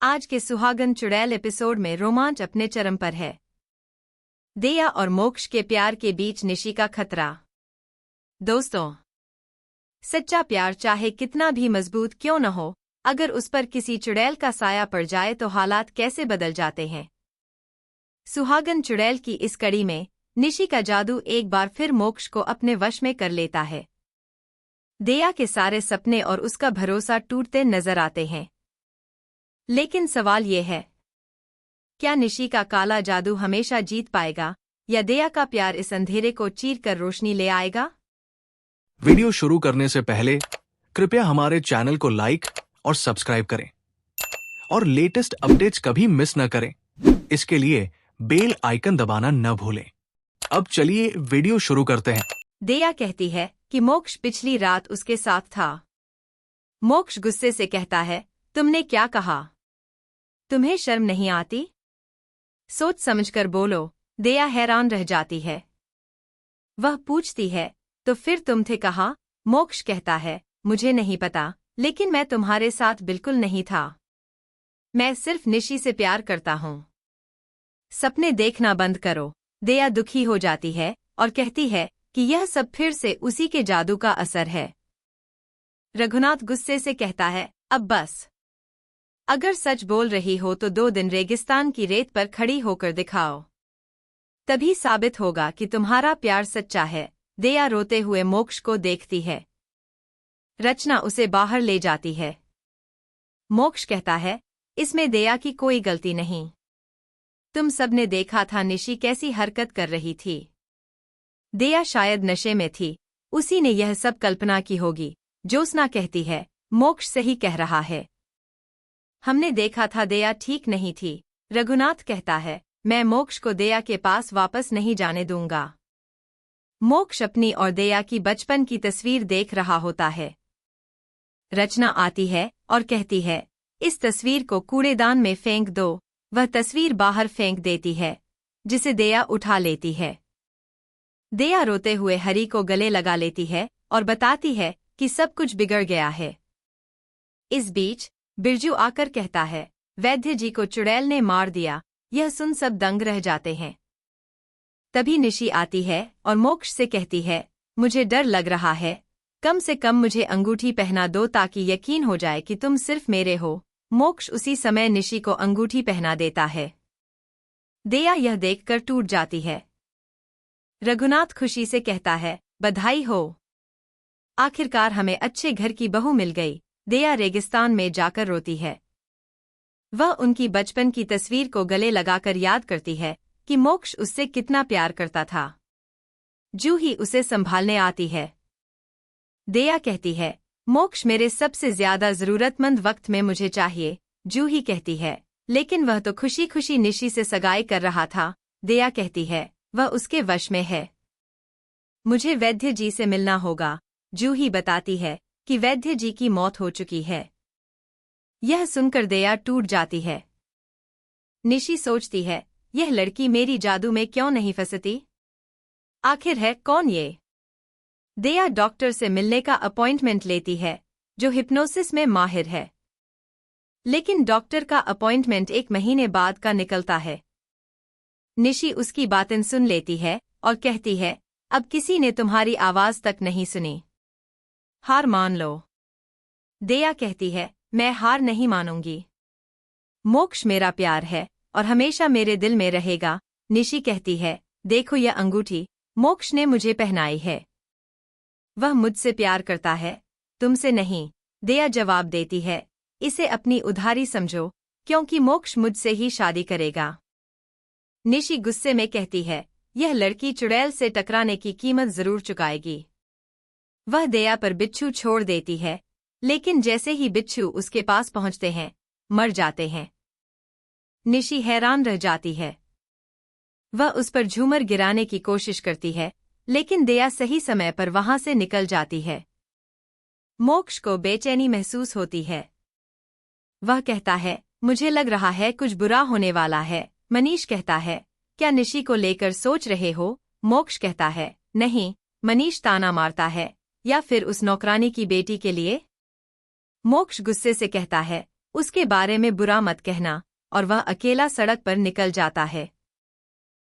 आज के सुहागन चुड़ैल एपिसोड में रोमांच अपने चरम पर है। दया और मोक्ष के प्यार के बीच निशी का खतरा। दोस्तों, सच्चा प्यार चाहे कितना भी मजबूत क्यों न हो, अगर उस पर किसी चुड़ैल का साया पड़ जाए तो हालात कैसे बदल जाते हैं। सुहागन चुड़ैल की इस कड़ी में निशी का जादू एक बार फिर मोक्ष को अपने वश में कर लेता है। दया के सारे सपने और उसका भरोसा टूटते नजर आते हैं। लेकिन सवाल ये है, क्या निशी का काला जादू हमेशा जीत पाएगा या दया का प्यार इस अंधेरे को चीर कर रोशनी ले आएगा? वीडियो शुरू करने से पहले कृपया हमारे चैनल को लाइक और सब्सक्राइब करें और लेटेस्ट अपडेट्स कभी मिस न करें। इसके लिए बेल आइकन दबाना न भूलें। अब चलिए वीडियो शुरू करते हैं। दया कहती है कि मोक्ष पिछली रात उसके साथ था। मोक्ष गुस्से से कहता है, तुमने क्या कहा? तुम्हें शर्म नहीं आती? सोच समझकर बोलो। दया हैरान रह जाती है। वह पूछती है, तो फिर तुम थे कहा? मोक्ष कहता है, मुझे नहीं पता, लेकिन मैं तुम्हारे साथ बिल्कुल नहीं था। मैं सिर्फ निशी से प्यार करता हूं। सपने देखना बंद करो। दया दुखी हो जाती है और कहती है कि यह सब फिर से उसी के जादू का असर है। रघुनाथ गुस्से से कहता है, अब बस। अगर सच बोल रही हो तो 2 दिन रेगिस्तान की रेत पर खड़ी होकर दिखाओ। तभी साबित होगा कि तुम्हारा प्यार सच्चा है। दया रोते हुए मोक्ष को देखती है। रचना उसे बाहर ले जाती है। मोक्ष कहता है, इसमें दया की कोई गलती नहीं। तुम सबने देखा था निशी कैसी हरकत कर रही थी। दया शायद नशे में थी, उसी ने यह सब कल्पना की होगी। ज्योत्सना कहती है, मोक्ष सही कह रहा है। हमने देखा था दया ठीक नहीं थी। रघुनाथ कहता है, मैं मोक्ष को दया के पास वापस नहीं जाने दूंगा। मोक्ष अपनी और दया की बचपन की तस्वीर देख रहा होता है। रचना आती है और कहती है, इस तस्वीर को कूड़ेदान में फेंक दो। वह तस्वीर बाहर फेंक देती है, जिसे दया उठा लेती है। दया रोते हुए हरी को गले लगा लेती है और बताती है कि सब कुछ बिगड़ गया है। इस बीच बिरजू आकर कहता है, वैद्य जी को चुड़ैल ने मार दिया। यह सुन सब दंग रह जाते हैं। तभी निशी आती है और मोक्ष से कहती है, मुझे डर लग रहा है। कम से कम मुझे अंगूठी पहना दो ताकि यकीन हो जाए कि तुम सिर्फ मेरे हो। मोक्ष उसी समय निशी को अंगूठी पहना देता है। दया यह देखकर टूट जाती है। रघुनाथ खुशी से कहता है, बधाई हो। आखिरकार हमें अच्छे घर की बहू मिल गई। दया रेगिस्तान में जाकर रोती है। वह उनकी बचपन की तस्वीर को गले लगाकर याद करती है कि मोक्ष उससे कितना प्यार करता था। जूही उसे संभालने आती है। दया कहती है, मोक्ष मेरे सबसे ज्यादा जरूरतमंद वक्त में मुझे चाहिए। जूही कहती है, लेकिन वह तो खुशी खुशी निशी से सगाई कर रहा था। दया कहती है, वह उसके वश में है। मुझे वैद्य जी से मिलना होगा। जूही बताती है कि वैद्य जी की मौत हो चुकी है। यह सुनकर दया टूट जाती है। निशी सोचती है, यह लड़की मेरी जादू में क्यों नहीं फंसती? आखिर है कौन ये? दया डॉक्टर से मिलने का अपॉइंटमेंट लेती है, जो हिप्नोसिस में माहिर है। लेकिन डॉक्टर का अपॉइंटमेंट 1 महीने बाद का निकलता है। निशी उसकी बातें सुन लेती है और कहती है, अब किसी ने तुम्हारी आवाज तक नहीं सुनी। हार मान लो। दया कहती है, मैं हार नहीं मानूंगी। मोक्ष मेरा प्यार है और हमेशा मेरे दिल में रहेगा। निशी कहती है, देखो यह अंगूठी मोक्ष ने मुझे पहनाई है। वह मुझसे प्यार करता है, तुमसे नहीं। दया जवाब देती है, इसे अपनी उधारी समझो, क्योंकि मोक्ष मुझसे ही शादी करेगा। निशी गुस्से में कहती है, यह लड़की चुड़ैल से टकराने की कीमत जरूर चुकाएगी। वह दया पर बिच्छू छोड़ देती है, लेकिन जैसे ही बिच्छू उसके पास पहुंचते हैं, मर जाते हैं। निशी हैरान रह जाती है। वह उस पर झूमर गिराने की कोशिश करती है, लेकिन दया सही समय पर वहां से निकल जाती है। मोक्ष को बेचैनी महसूस होती है। वह कहता है, मुझे लग रहा है कुछ बुरा होने वाला है। मनीष कहता है, क्या निशी को लेकर सोच रहे हो? मोक्ष कहता है, नहीं। मनीष ताना मारता है, या फिर उस नौकरानी की बेटी के लिए? मोक्ष गुस्से से कहता है, उसके बारे में बुरा मत कहना, और वह अकेला सड़क पर निकल जाता है।